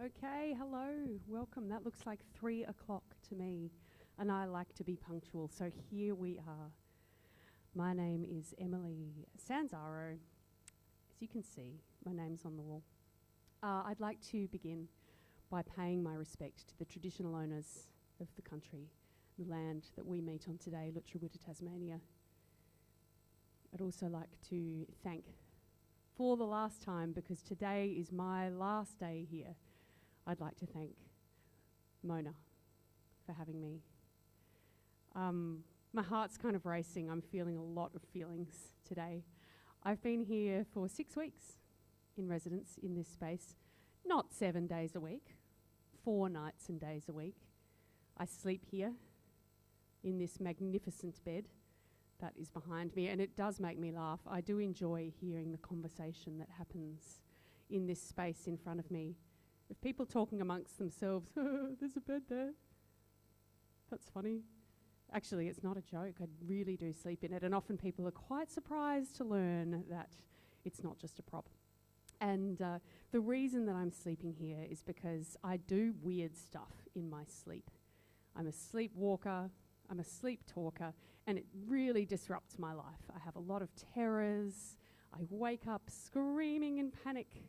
Okay, hello, welcome. That looks like 3 o'clock to me, and I like to be punctual, so here we are. My name is Emily Sanzaro. As you can see, my name's on the wall. I'd like to begin by paying my respect to the traditional owners of the country, the land that we meet on today, Lutruwita, Tasmania. I'd also like to thank, for the last time, because today is my last day here, I'd like to thank Mona for having me. My heart's kind of racing. I'm feeling a lot of feelings today. I've been here for 6 weeks in residence in this space, not 7 days a week, 4 nights and days a week. I sleep here in this magnificent bed that is behind me, and it does make me laugh. I do enjoy hearing the conversation that happens in this space in front of me. If people talking amongst themselves, there's a bed there. That's funny. Actually, it's not a joke. I really do sleep in it, and often people are quite surprised to learn that it's not just a prop. And the reason that I'm sleeping here is because I do weird stuff in my sleep. I'm a sleepwalker, I'm a sleep talker, and it really disrupts my life. I have a lot of terrors. I wake up screaming in panic,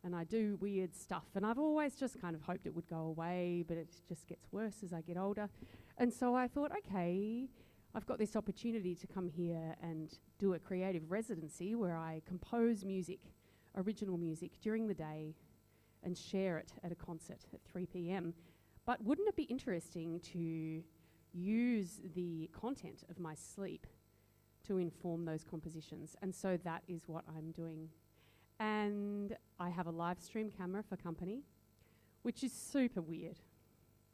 and I do weird stuff. And I've always just kind of hoped it would go away, but it just gets worse as I get older. And so I thought, okay, I've got this opportunity to come here and do a creative residency where I compose music, original music, during the day and share it at a concert at 3 p.m. But wouldn't it be interesting to use the content of my sleep to inform those compositions? And so that is what I'm doing. And I have a live stream camera for company, which is super weird.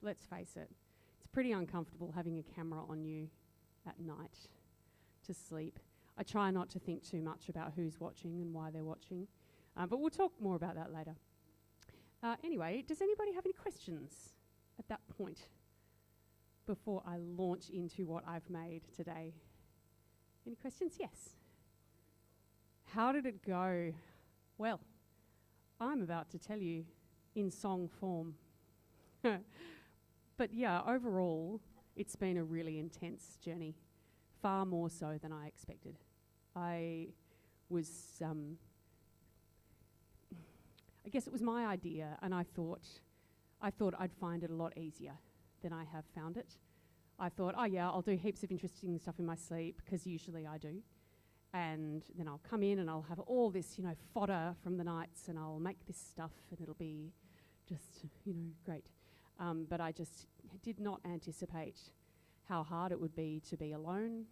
Let's face it. It's pretty uncomfortable having a camera on you at night to sleep. I try not to think too much about who's watching and why they're watching, but we'll talk more about that later. Anyway, does anybody have any questions at that point before I launch into what I've made today? Any questions? Yes. How did it go? Well, I'm about to tell you in song form. But yeah, overall, it's been a really intense journey, far more so than I expected. I guess it was my idea, and I thought I'd find it a lot easier than I have found it. I thought, oh yeah, I'll do heaps of interesting stuff in my sleep, because usually I do. And then I'll come in and I'll have all this, fodder from the nights, and I'll make this stuff and it'll be just, great. But I just did not anticipate how hard it would be to be alone,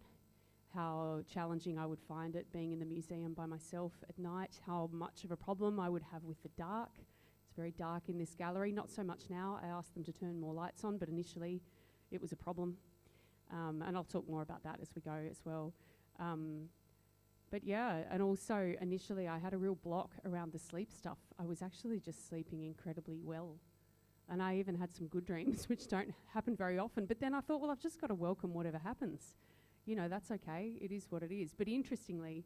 how challenging I would find it being in the museum by myself at night, how much of a problem I would have with the dark. It's very dark in this gallery, not so much now. I asked them to turn more lights on, but initially it was a problem. And I'll talk more about that as we go as well. But yeah, and also initially I had a real block around the sleep stuff. I was actually just sleeping incredibly well. And I even had some good dreams, which don't happen very often. But then I thought, well, I've just got to welcome whatever happens. That's okay. It is what it is. But interestingly,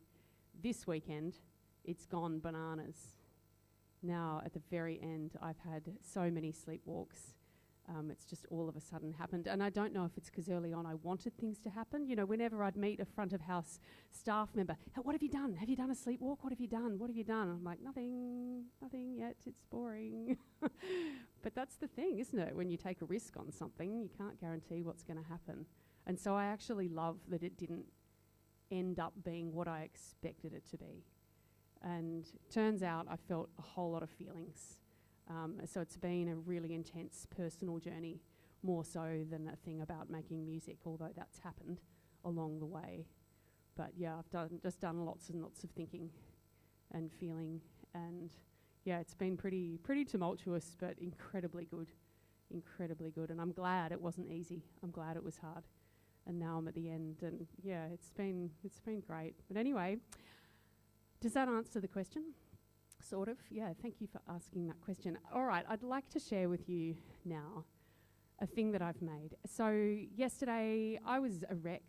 this weekend, it's gone bananas. Now, at the very end, I've had so many sleepwalks. It's just all of a sudden happened. And I don't know if it's because early on I wanted things to happen. Whenever I'd meet a front of house staff member, hey, what have you done? Have you done a sleepwalk? What have you done? What have you done? I'm like, nothing yet. It's boring. But that's the thing, isn't it? When you take a risk on something, you can't guarantee what's going to happen. And so I actually love that it didn't end up being what I expected it to be. And turns out I felt a whole lot of feelings. So it's been a really intense personal journey, more so than a thing about making music, although that's happened along the way. But yeah, I've just done lots and lots of thinking and feeling, and yeah, it's been pretty tumultuous, but incredibly good. And I'm glad it wasn't easy. I'm glad it was hard. And now I'm at the end, and yeah, it's been great. But anyway, does that answer the question? Sort of, yeah, thank you for asking that question. All right, I'd like to share with you now a thing that I've made. So yesterday, I was a wreck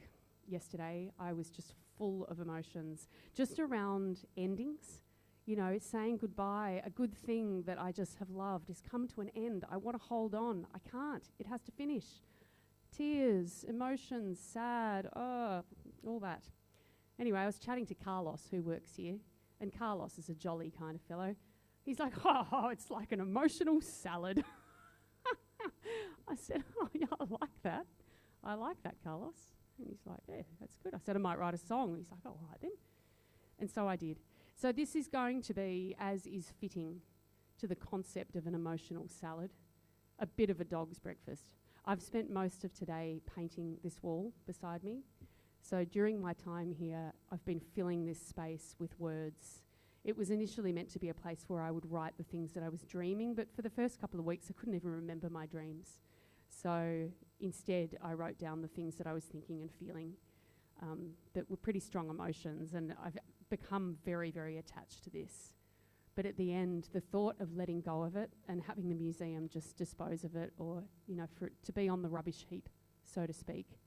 yesterday. I was just full of emotions, just around endings You know, saying goodbye, a good thing that I just have loved has come to an end. I want to hold on. I can't. It has to finish. Tears, emotions, sad, all that. Anyway, I was chatting to Carlos, who works here, and Carlos is a jolly kind of fellow. He's like, oh, it's like an emotional salad. I said, oh, yeah, I like that. I like that, Carlos. And he's like, yeah, that's good. I said I might write a song. He's like, oh, all right then. And so I did. So this is going to be, as is fitting to the concept of an emotional salad, a bit of a dog's breakfast. I've spent most of today painting this wall beside me. So during my time here, I've been filling this space with words. It was initially meant to be a place where I would write the things that I was dreaming, but for the first couple of weeks, I couldn't even remember my dreams. So instead, I wrote down the things that I was thinking and feeling that were pretty strong emotions, and I've become very, very attached to this. But at the end, the thought of letting go of it and having the museum just dispose of it, or, you know, for it to be on the rubbish heap, so to speak,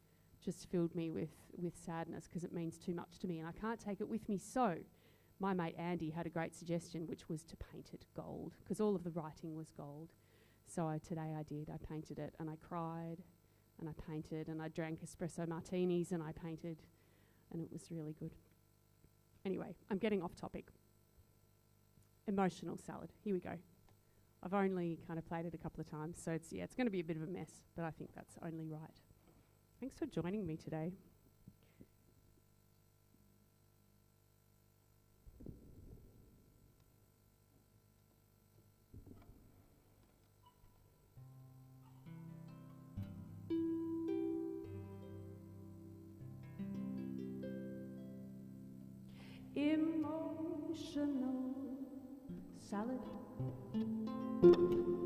just filled me with sadness, because it means too much to me and I can't take it with me. So my mate Andy had a great suggestion, which was to paint it gold, because all of the writing was gold. So today I did. I painted it, and I cried, and I painted, and I drank espresso martinis, and I painted, and it was really good. Anyway, I'm getting off topic. Emotional salad. Here we go. I've only kind of played it a couple of times, so it's going to be a bit of a mess, but I think that's only right. Thanks for joining me today. Emotional salad,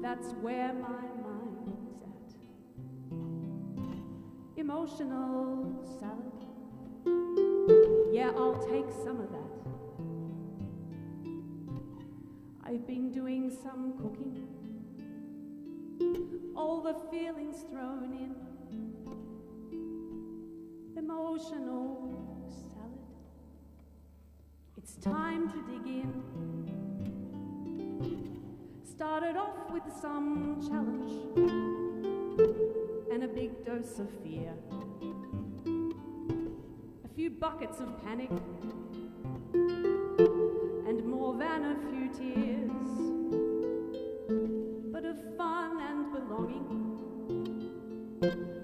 that's where my mind's at. Emotional salad, yeah, I'll take some of that. I've been doing some cooking, all the feelings thrown in. Emotional salad, it's time to dig in. Started off with some challenge and a big dose of fear, a few buckets of panic and more than a few tears, but of fun and belonging.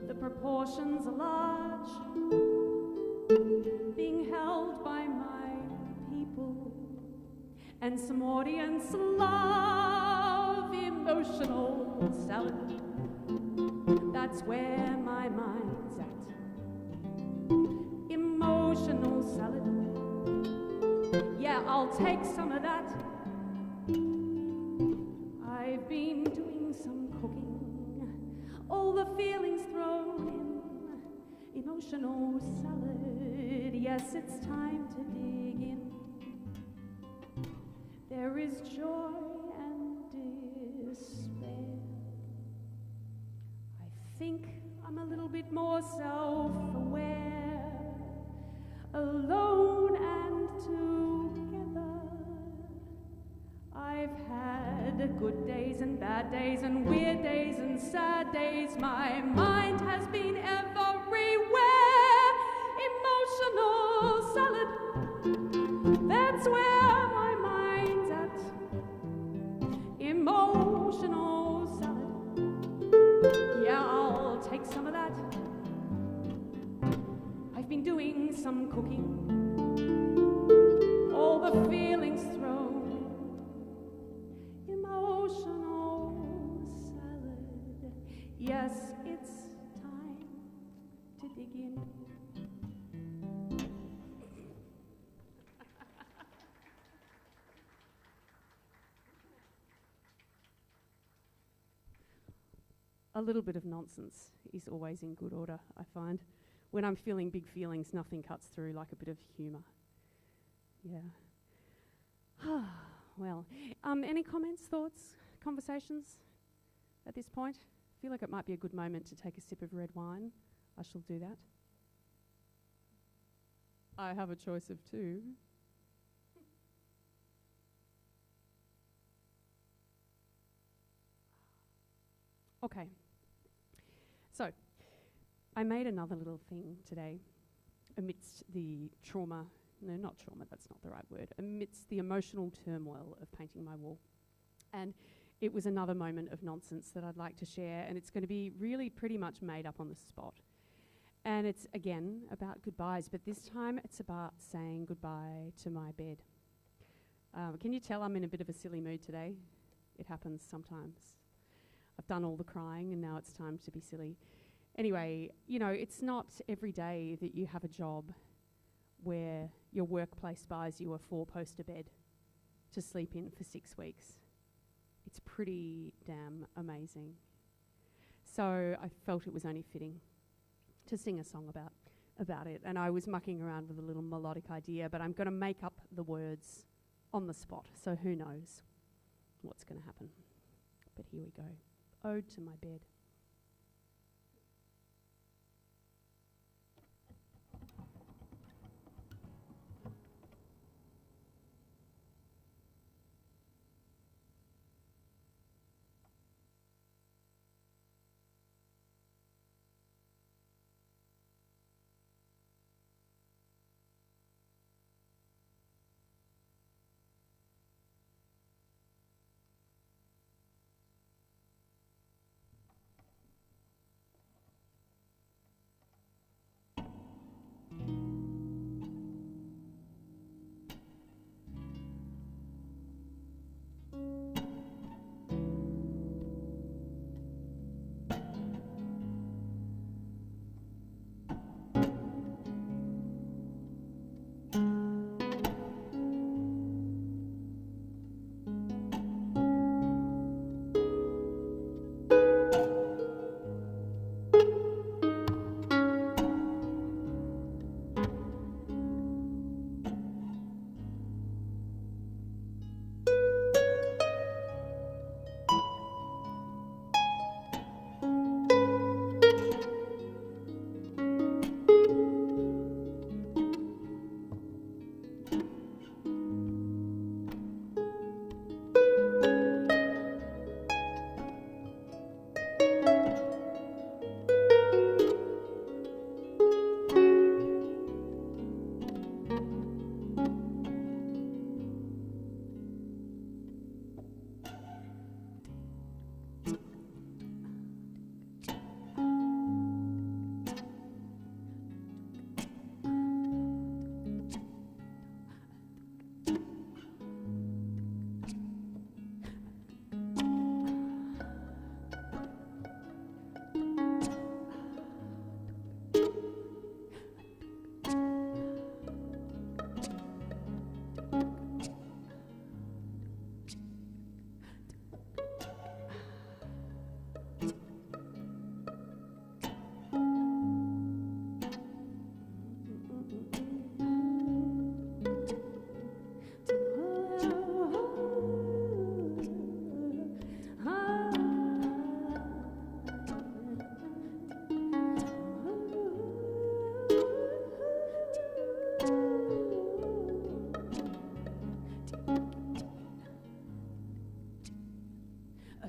The proportions are large, being held by my people, and some audience love. Emotional salad, that's where my mind's at. Emotional salad, yeah, I'll take some of that. I've been doing some cooking, all the feelings thrown in. Emotional salad, yes, it's time to dig in. There is joy and despair. I think I'm a little bit more self-aware, alone and together. I've had good days and bad days and weird days and sad days. My mind has been everywhere. Emotional salad, that's where my mind's at. Emotional salad, yeah, I'll take some of that. I've been doing some cooking, all the feelings thrown. Emotional salad, yes, it's time to dig in. A little bit of nonsense is always in good order, I find. When I'm feeling big feelings, nothing cuts through like a bit of humour. Yeah. Well, any comments, thoughts, conversations at this point? I feel like it might be a good moment to take a sip of red wine. I shall do that. I have a choice of two. Okay. So, I made another little thing today amidst the trauma, no, not trauma, that's not the right word, amidst the emotional turmoil of painting my wall. And it was another moment of nonsense that I'd like to share, and it's going to be really pretty much made up on the spot. And it's, again, about goodbyes, but this time it's about saying goodbye to my bed. Can you tell I'm in a bit of a silly mood today? It happens sometimes. I've done all the crying and now it's time to be silly. Anyway, you know, it's not every day that you have a job where your workplace buys you a 4-poster bed to sleep in for 6 weeks. It's pretty damn amazing. So I felt it was only fitting to sing a song about it. And I was mucking around with a little melodic idea, but I'm going to make up the words on the spot, so who knows what's going to happen. But here we go. Ode to my bed.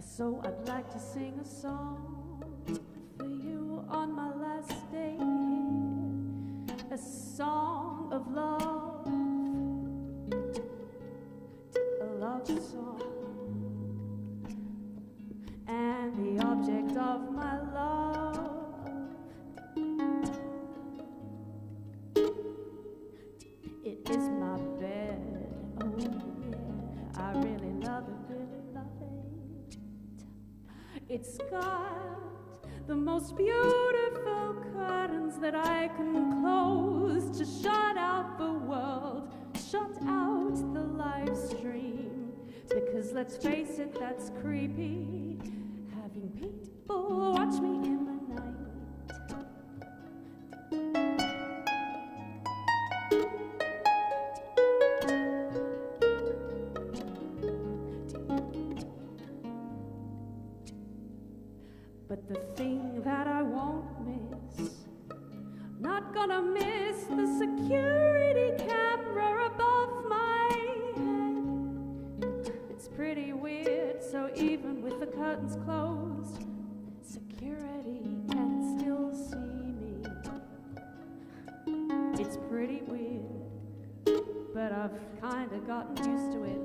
So I'd like to sing a song for you on my last day here, a song of love, a love song, and the object of my love, it is my bed. Oh yeah, I really love it, really love it. It's got the most beautiful curtains that I can close to shut out the world, shut out the live stream. Because let's face it, that's creepy, having people watch me in the night. But the thing that I won't miss, not gonna miss the security camera above my head. It's pretty weird, so even with the curtains closed, Security can still see me. It's pretty weird, but I've kind of gotten used to it.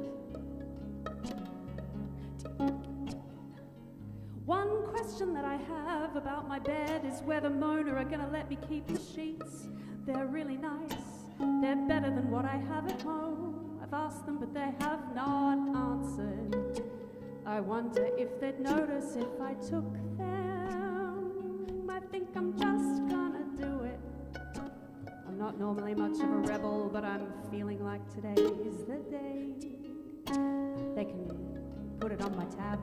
One question that I have about my bed is whether Mona are going to let me keep the sheets. They're really nice. They're better than what I have at home. I've asked them, but they have not answered. I wonder if they'd notice if I took them. I think I'm just gonna do it. I'm not normally much of a rebel, but I'm feeling like today is the day. They can put it on my tab.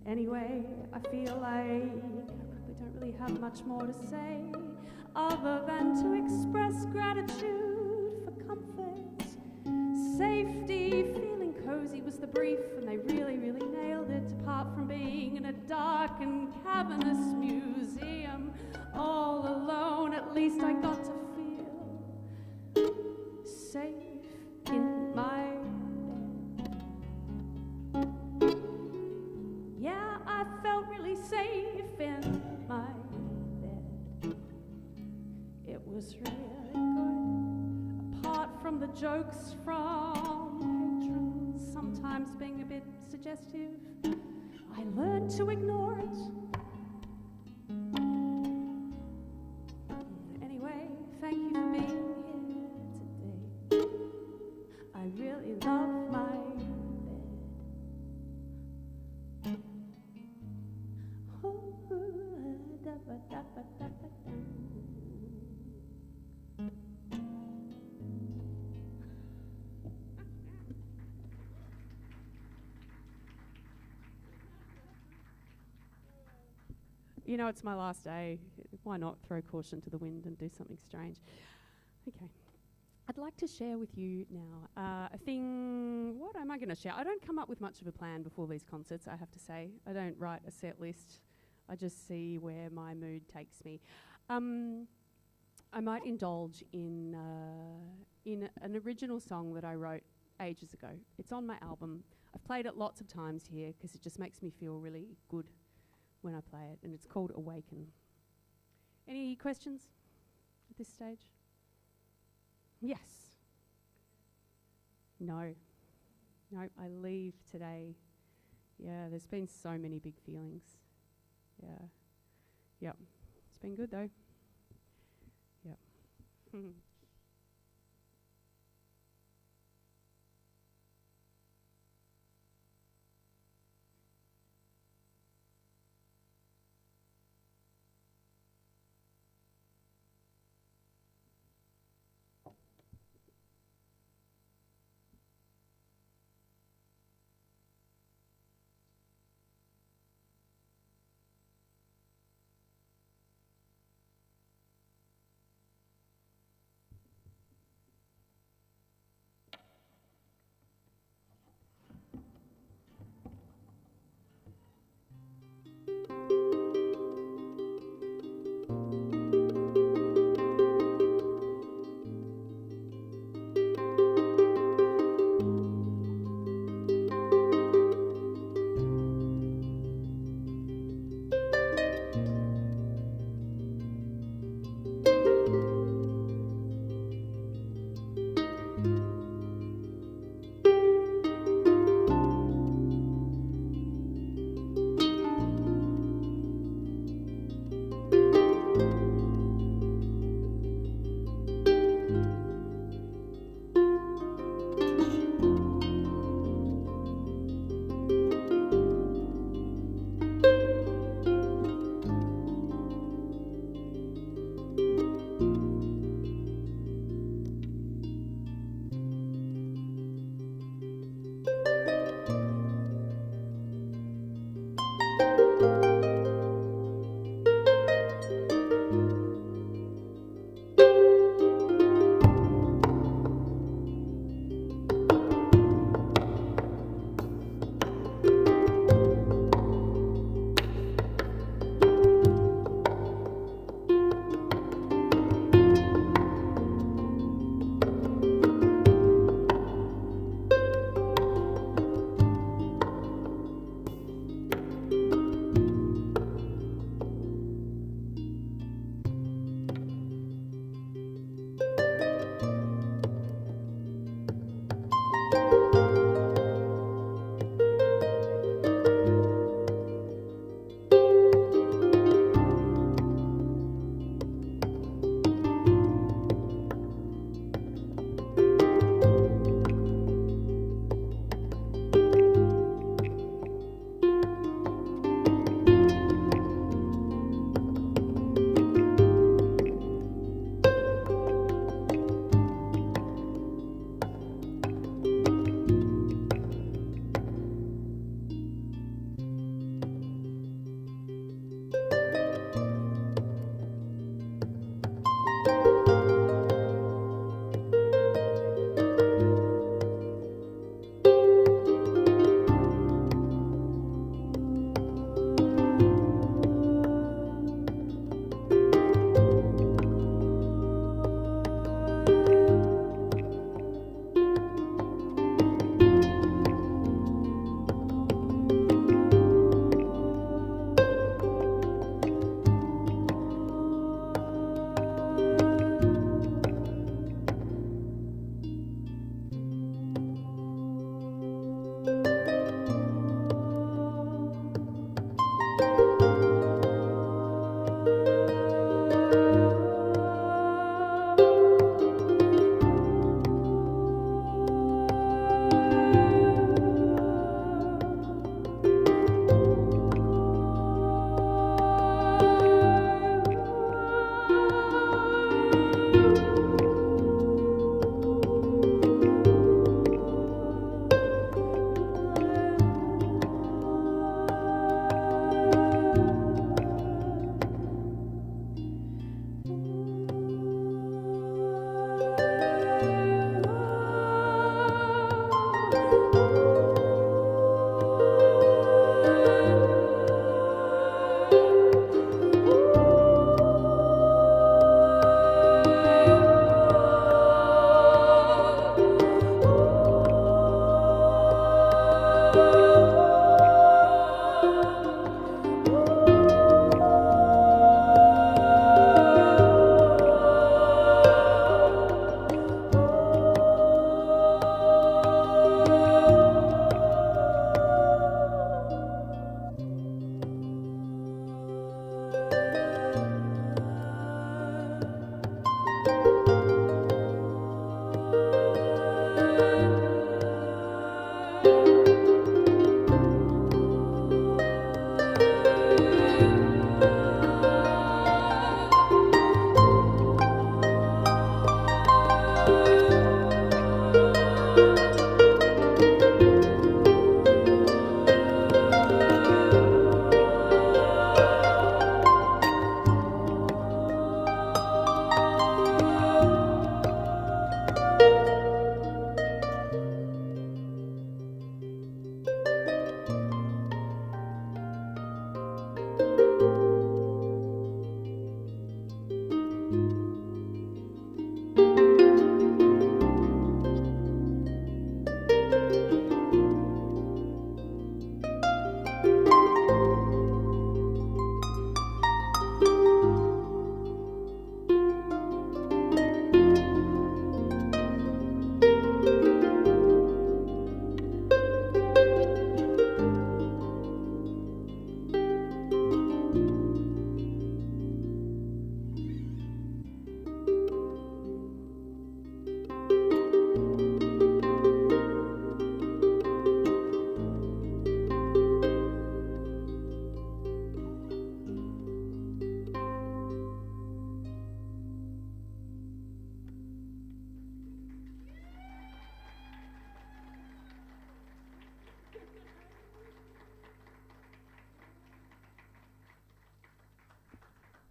Anyway, I feel like I probably don't really have much more to say other than to express gratitude for comfort, safety, feeling cozy was the brief, and they really, really nailed it. Apart from being in a dark and cavernous museum, all alone, at least I got to feel safe in my bed. Yeah, I felt really safe in my bed. It was really good. Apart from the jokes from patrons sometimes being a bit suggestive, I learned to ignore it. Anyway, thank you for being here today. I really love my bed. You know, it's my last day. Why not throw caution to the wind and do something strange? Okay. I'd like to share with you now a thing. What am I going to share? I don't come up with much of a plan before these concerts, I have to say. I don't write a set list. I just see where my mood takes me. I might indulge in an original song that I wrote ages ago. It's on my album. I've played it lots of times here because it just makes me feel really good when I play it, and it's called Awaken. Any questions at this stage? Yes. No. No, I leave today. Yeah, there's been so many big feelings. Yeah. Yep. It's been good though. Yep.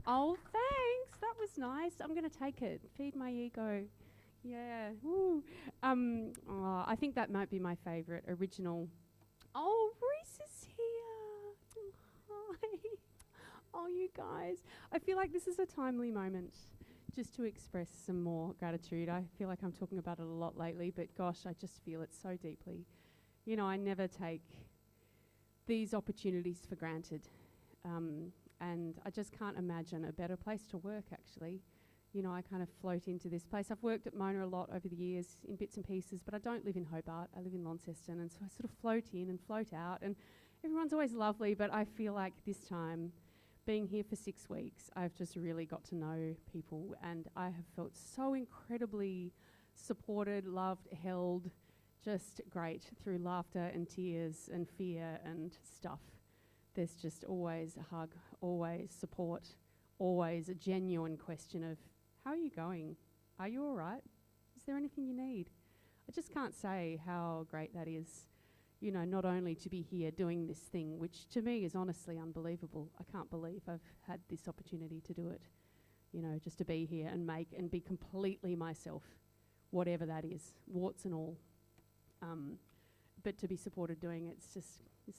Oh, thanks. That was nice. I'm going to take it. Feed my ego. Yeah. Woo. I think that might be my favourite original. Oh, Reese is here. Hi. Oh, you guys. I feel like this is a timely moment just to express some more gratitude. I feel like I'm talking about it a lot lately, but gosh, I just feel it so deeply. You know, I never take these opportunities for granted. And I just can't imagine a better place to work, actually. You know, I kind of float into this place. I've worked at Mona a lot over the years in bits and pieces, but I don't live in Hobart. I live in Launceston, and so I sort of float in and float out, and everyone's always lovely, but I feel like this time, being here for 6 weeks, I've just really got to know people, and I have felt so incredibly supported, loved, held, just great through laughter and tears and fear and stuff. There's just always a hug, always support, always a genuine question of, how are you going? Are you all right? Is there anything you need? I just can't say how great that is, you know, not only to be here doing this thing, which to me is honestly unbelievable. I can't believe I've had this opportunity to do it, you know, just to be here and make and be completely myself, whatever that is, warts and all. But to be supported doing it's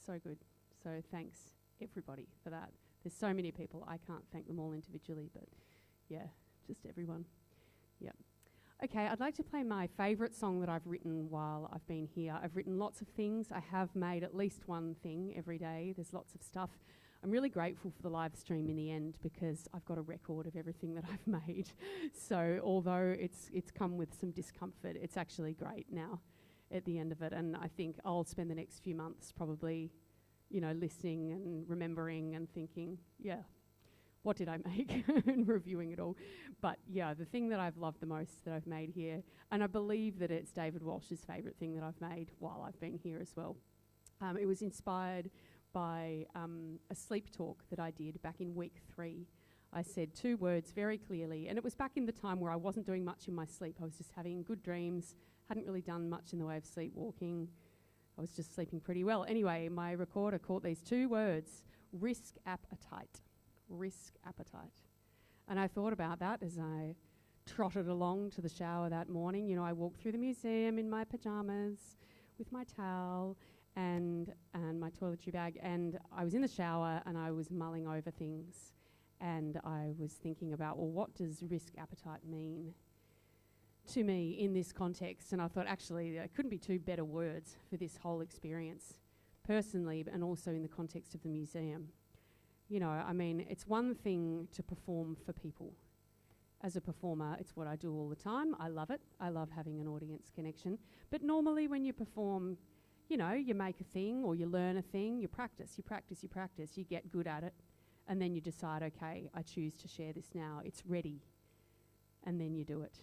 so good. So thanks, everybody, for that. There's so many people. I can't thank them all individually, but yeah, just everyone. Yep. Okay, I'd like to play my favourite song that I've written while I've been here. I've written lots of things. I have made at least one thing every day. There's lots of stuff. I'm really grateful for the live stream in the end because I've got a record of everything that I've made. So although it's come with some discomfort, it's actually great now at the end of it. And I think I'll spend the next few months probably, you know, listening and remembering and thinking, yeah, what did I make? And reviewing it all. But yeah, the thing that I've loved the most that I've made here, and I believe that it's David Walsh's favourite thing that I've made while I've been here as well. It was inspired by a sleep talk that I did back in week 3. I said 2 words very clearly, and it was back in the time where I wasn't doing much in my sleep. I was just having good dreams, hadn't really done much in the way of sleepwalking. I was just sleeping pretty well. Anyway, my recorder caught these 2 words, risk appetite. Risk appetite. And I thought about that as I trotted along to the shower that morning. You know, I walked through the museum in my pyjamas with my towel and my toiletry bag, and I was in the shower and I was mulling over things, and I was thinking about, well, what does risk appetite mean to me in this context? And I thought, actually, there couldn't be 2 better words for this whole experience, personally, and also in the context of the museum. You know, I mean, it's one thing to perform for people. As a performer, it's what I do all the time. I love it. I love having an audience connection. But normally when you perform, you know, you make a thing or you learn a thing, you practice, you get good at it, and then you decide, okay, I choose to share this now. It's ready. And then you do it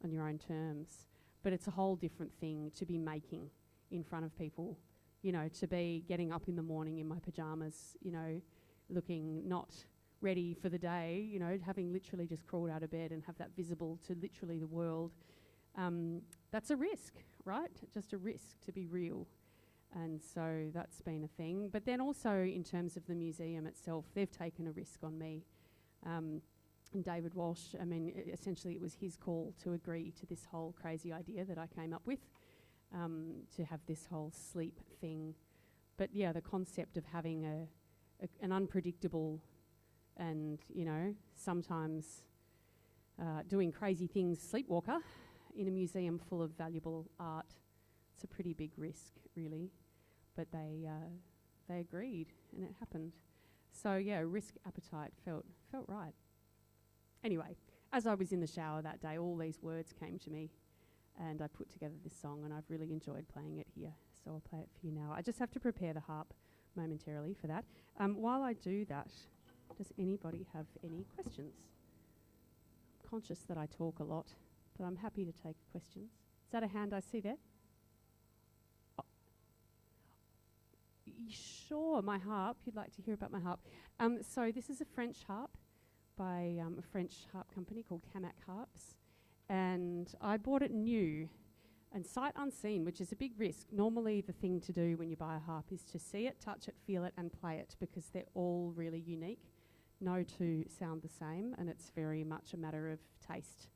on your own terms. But it's a whole different thing to be making in front of people, you know, to be getting up in the morning in my pyjamas, you know, looking not ready for the day, you know, having literally just crawled out of bed and have that visible to literally the world. That's a risk, right? Just a risk to be real. And so that's been a thing. But then also in terms of the museum itself, they've taken a risk on me. And David Walsh, I mean, essentially it was his call to agree to this whole crazy idea that I came up with, to have this whole sleep thing. But yeah, the concept of having an unpredictable and, you know, sometimes doing crazy things sleepwalker in a museum full of valuable art. It's a pretty big risk, really. But they agreed, and it happened. So yeah, risk appetite felt right. Anyway, as I was in the shower that day, all these words came to me, and I put together this song, and I've really enjoyed playing it here. So I'll play it for you now. I just have to prepare the harp momentarily for that. While I do that, does anybody have any questions? I'm conscious that I talk a lot, but I'm happy to take questions. Is that a hand I see there? Oh. Sure, my harp. You'd like to hear about my harp. So this is a French harp by a French harp company called Camac Harps, and I bought it new and sight unseen, which is a big risk. Normally the thing to do when you buy a harp is to see it, touch it, feel it and play it, because they're all really unique no two sound the same, and it's very much a matter of taste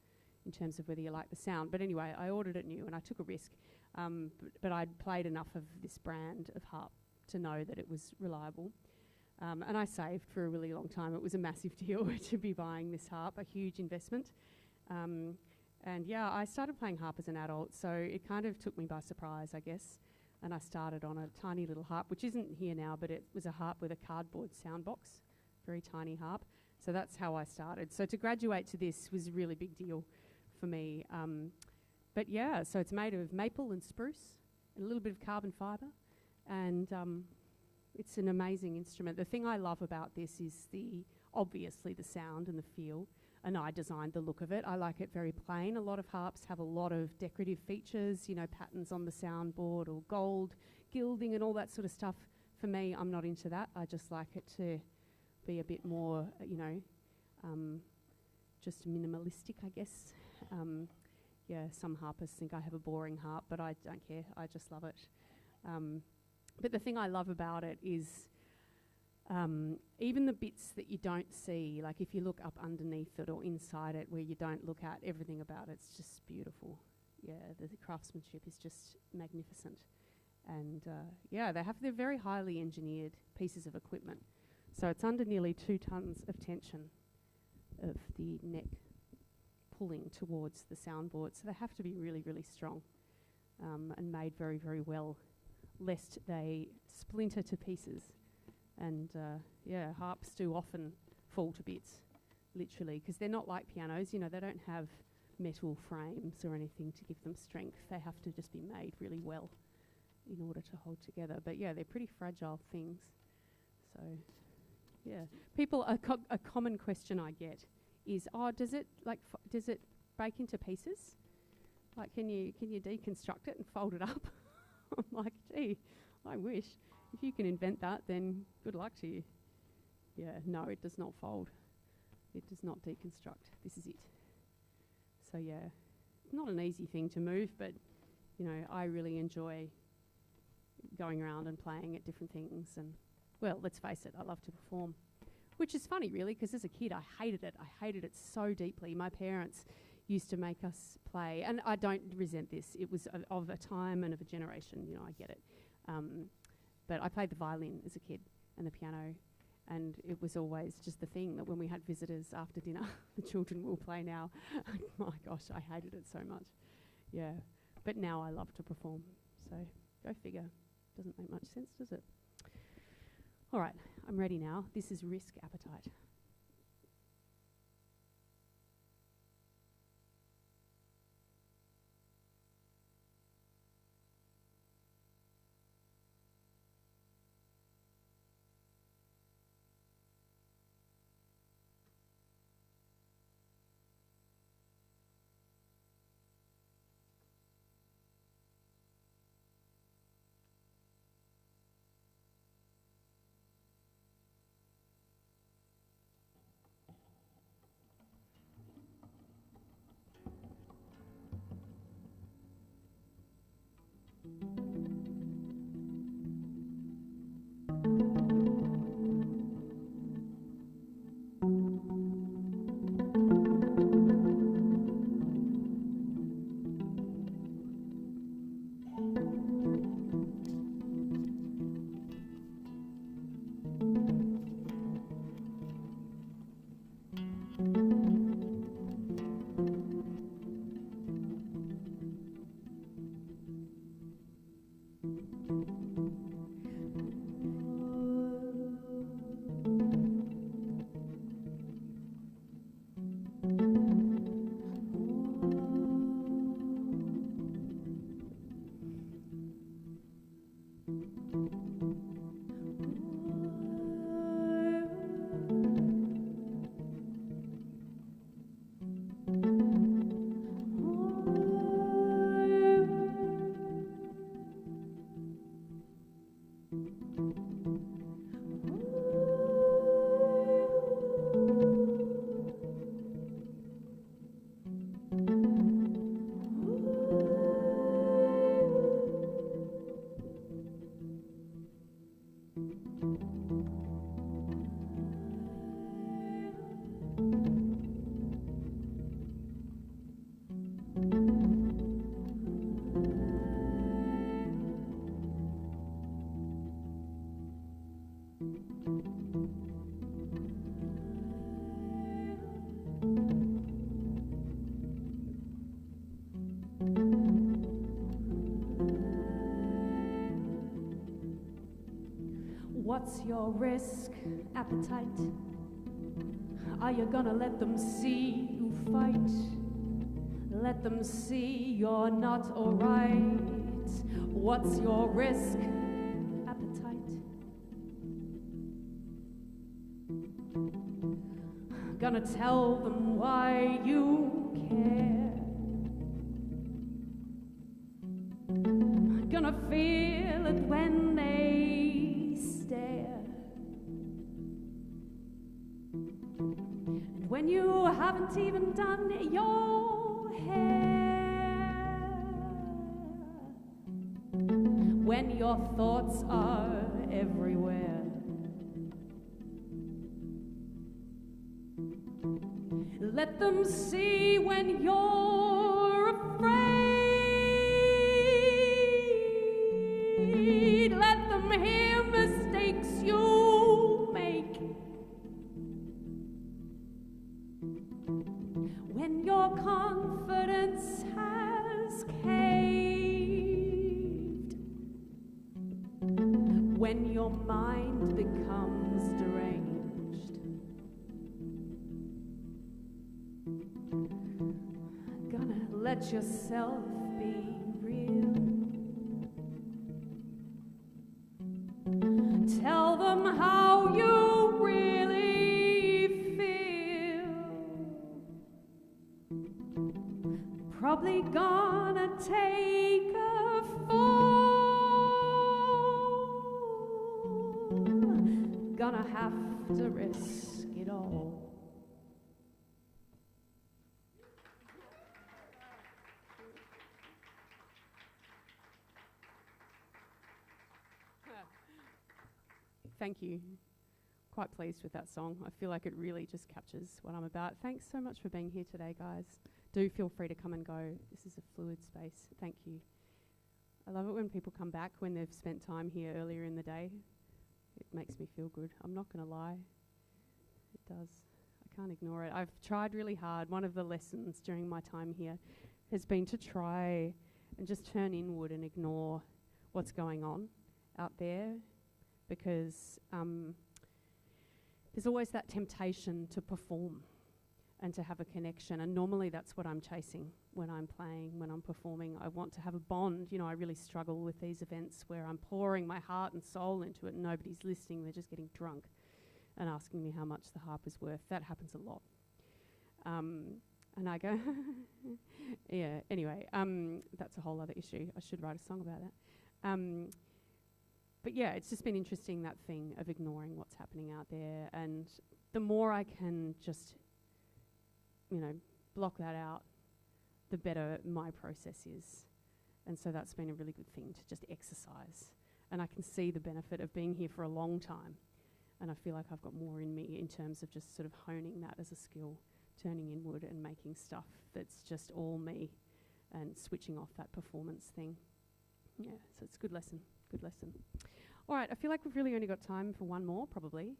in terms of whether you like the sound. But anyway, I ordered it new and I took a risk, but I'd played enough of this brand of harp to know that it was reliable. And I saved for a really long time. It was a massive deal to be buying this harp, a huge investment. And yeah, I started playing harp as an adult, so it kind of took me by surprise, I guess. And I started on a tiny little harp, which isn't here now, but it was a harp with a cardboard sound box, very tiny harp. So that's how I started. So to graduate to this was a really big deal for me. But yeah, so it's made of maple and spruce and a little bit of carbon fibre. And it's an amazing instrument. The thing I love about this is obviously the sound and the feel. And I designed the look of it. I like it very plain. A lot of harps have a lot of decorative features, you know, patterns on the soundboard or gold gilding and all that sort of stuff. For me, I'm not into that. I just like it to be a bit more, just minimalistic, I guess. Yeah, some harpists think I have a boring harp, but I don't care. I just love it. But the thing I love about it is even the bits that you don't see, like if you look up underneath it or inside it where you don't look at everything about it, it's just beautiful. Yeah, the craftsmanship is just magnificent. And yeah, they're very highly engineered pieces of equipment. So it's under nearly 2 tons of tension of the neck pulling towards the soundboard. So they have to be really, really strong and made very, very well, lest they splinter to pieces. And yeah, harps do often fall to bits, literally, because they're not like pianos. You know, they don't have metal frames or anything to give them strength. They have to just be made really well in order to hold together. But yeah, they're pretty fragile things. So yeah, a common question I get is, does it break into pieces? Like, can you deconstruct it and fold it up? I'm like, gee, I wish. If you can invent that, then good luck to you. Yeah, no, it does not fold. It does not deconstruct. This is it. So yeah, not an easy thing to move, but you know, I really enjoy going around and playing at different things. And well, let's face it, I love to perform, which is funny, really, because as a kid, I hated it. I hated it so deeply. My parents used to make us play, and I don't resent this. It was of a time and of a generation. You know, I get it. But I played the violin as a kid and the piano, and it was always just the thing that when we had visitors after dinner, the children will play now. My gosh, I hated it so much. Yeah, but now I love to perform. So go figure. Doesn't make much sense, does it? All right, I'm ready now. This is Risk Appetite. What's your risk appetite? Are you gonna let them see you fight? Let them see you're not alright. What's your risk appetite? Gonna tell them why you care. Gonna feel it when they stare. And when you haven't even done your hair, when your thoughts are everywhere, let them see when you're afraid. Let them hear mistakes you make. When your confidence has caved, when your mind becomes deranged, gonna let yourself be real. Tell them how you really feel. Probably gonna take a fall. Gonna have to risk it all. Thank you. Quite pleased with that song. I feel like it really just captures what I'm about. Thanks so much for being here today, guys. Do feel free to come and go. This is a fluid space. Thank you. I love it when people come back when they've spent time here earlier in the day. It makes me feel good. I'm not going to lie. It does. I can't ignore it. I've tried really hard. One of the lessons during my time here has been to try and just turn inward and ignore what's going on out there, because there's always that temptation to perform and to have a connection, and normally that's what I'm chasing when I'm playing, when I'm performing. I want to have a bond. You know, I really struggle with these events where I'm pouring my heart and soul into it and nobody's listening, they're just getting drunk and asking me how much the harp is worth. That happens a lot. And I go, yeah, anyway, that's a whole other issue. I should write a song about that. But yeah, it's just been interesting, that thing of ignoring what's happening out there. And the more I can just, you know, block that out, the better my process is. And so that's been a really good thing to just exercise. And I can see the benefit of being here for a long time. And I feel like I've got more in me in terms of just sort of honing that as a skill, turning inward and making stuff that's just all me and switching off that performance thing. Yeah, so it's a good lesson. Good lesson. All right, I feel like we've really only got time for one more, probably.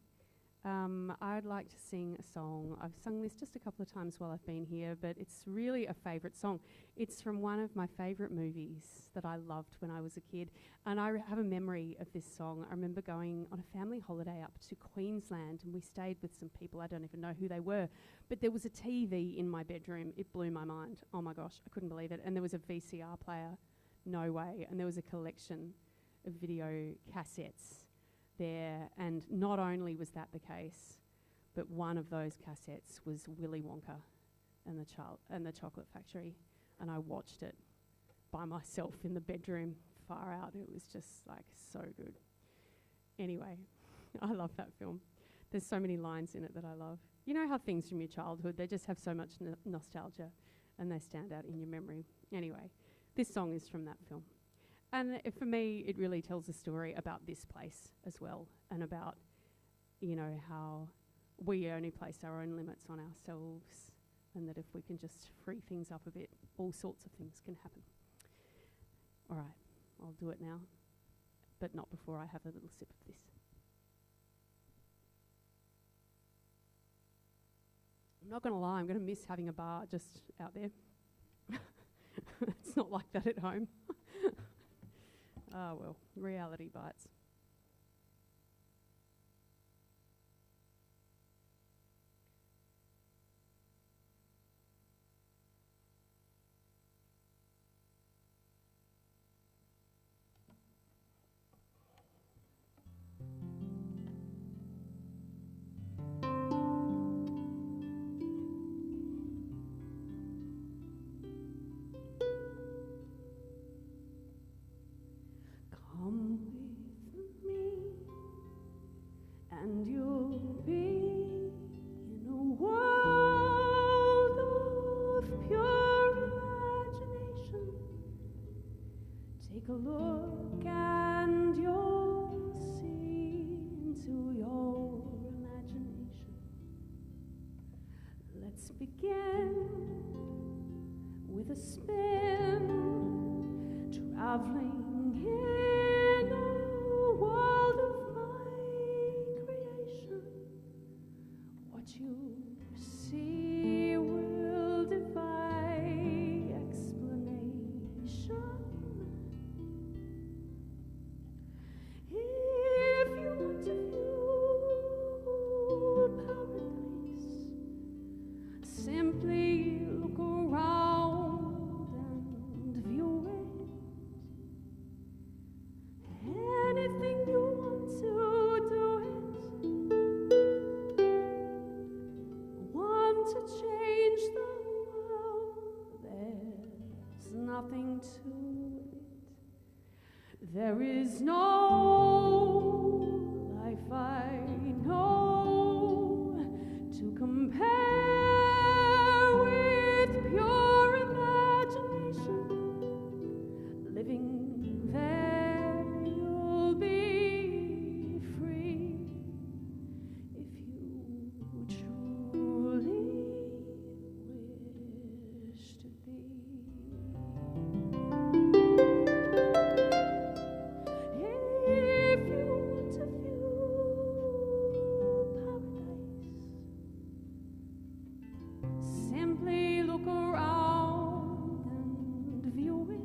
I'd like to sing a song. I've sung this just a couple of times while I've been here, but it's really a favourite song. It's from one of my favourite movies that I loved when I was a kid, and I have a memory of this song. I remember going on a family holiday up to Queensland, and we stayed with some people. I don't even know who they were, but there was a TV in my bedroom. It blew my mind. Oh my gosh, I couldn't believe it. And there was a VCR player. No way. And there was a collection of video cassettes there, and not only was that the case, but one of those cassettes was Willy Wonka and the Chocolate Factory, and I watched it by myself in the bedroom, far out. It was just like so good. Anyway, I love that film. There's so many lines in it that I love. You know how things from your childhood, they just have so much nostalgia and they stand out in your memory. Anyway, this song is from that film. And for me, it really tells a story about this place as well, and about, you know, how we only place our own limits on ourselves, and that if we can just free things up a bit, all sorts of things can happen. All right, I'll do it now, but not before I have a little sip of this. I'm not going to lie, I'm going to miss having a bar just out there. It's not like that at home. Oh well, reality bites. Come with me, and you'll be in a world of pure imagination. Take a look, and you'll see into your imagination. Let's begin with a spin, traveling in a world of my creation. What you see will defy explanation. If you want to view paradise, simply look around and view it. Anything you want to do it. Want to change the world, there's nothing to it. There is no life I know to compare with pure imagination. Living there, you'll be free if you truly wish to be. If you want to view paradise, simply look around and view it.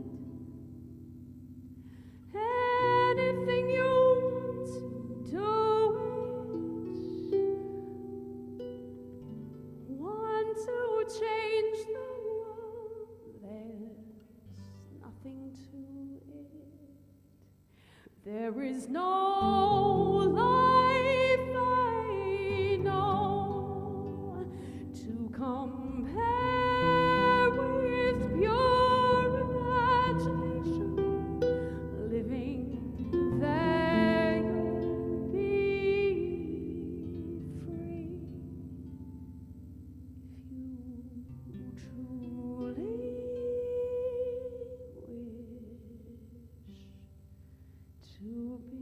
Anything you want to do it. Want to change the world, there's nothing to it. There is no life I know to compare with pure imagination. Living there, you'll be free if you truly wish to be.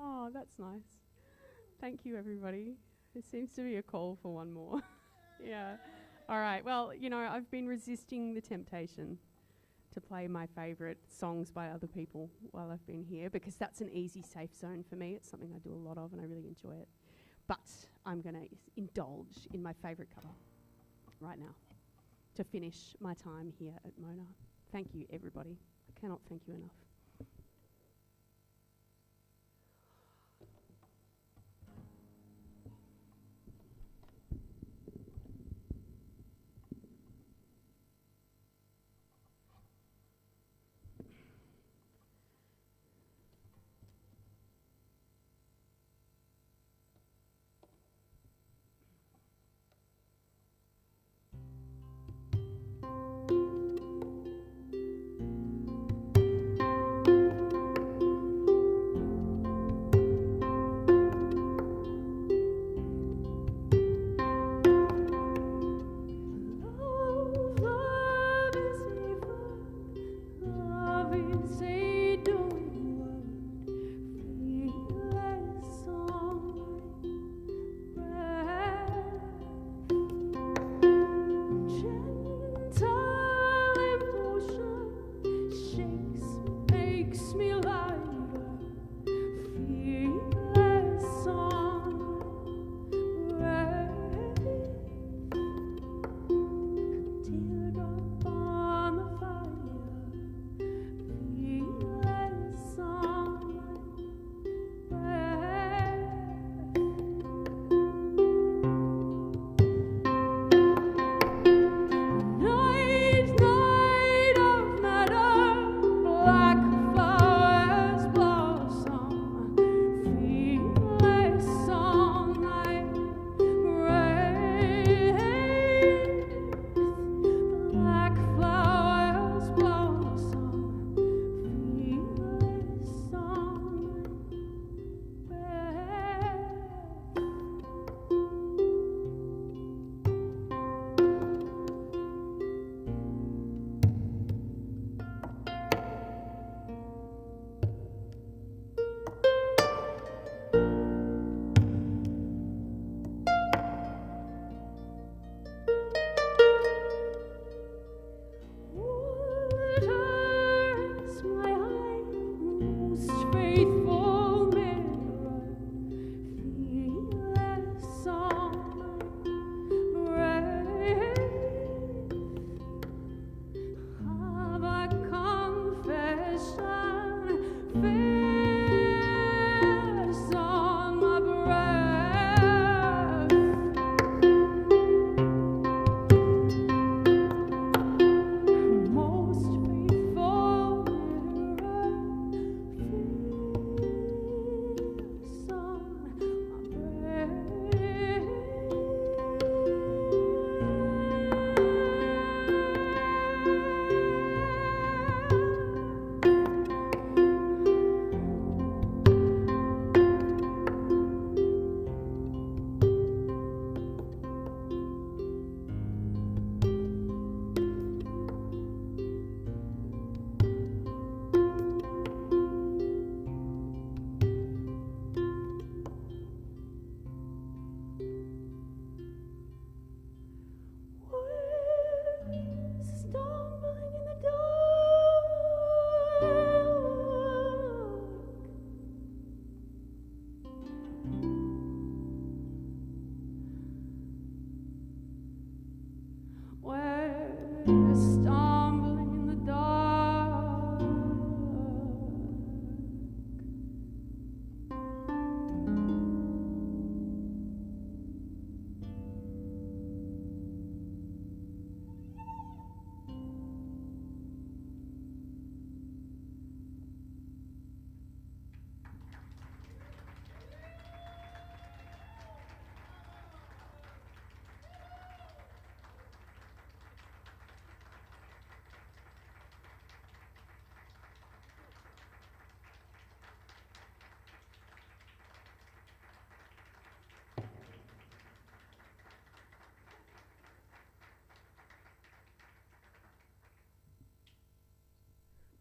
Oh, that's nice. Thank you, everybody. There seems to be a call for one more. Yeah. All right. Well, you know, I've been resisting the temptation to play my favourite songs by other people while I've been here because that's an easy, safe zone for me. It's something I do a lot of and I really enjoy it. But I'm going to indulge in my favourite cover right now to finish my time here at Mona. Thank you, everybody. I cannot thank you enough.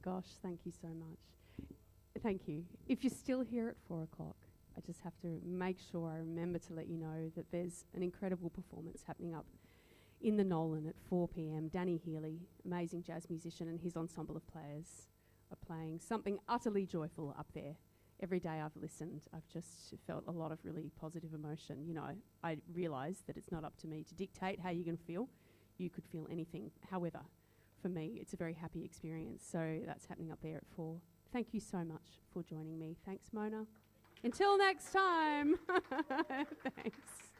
Gosh, thank you so much. Thank you. If you're still here at 4 o'clock, I just have to make sure I remember to let you know that there's an incredible performance happening up in the Nolan at 4 p.m. Danny Healy, amazing jazz musician, and his ensemble of players are playing something utterly joyful up there. Every day I've listened, I've just felt a lot of really positive emotion. You know, I realise that it's not up to me to dictate how you're going to feel. You could feel anything. However, for me, it's a very happy experience. So that's happening up there at 4. Thank you so much for joining me. Thanks, Mona. Until next time. Thanks.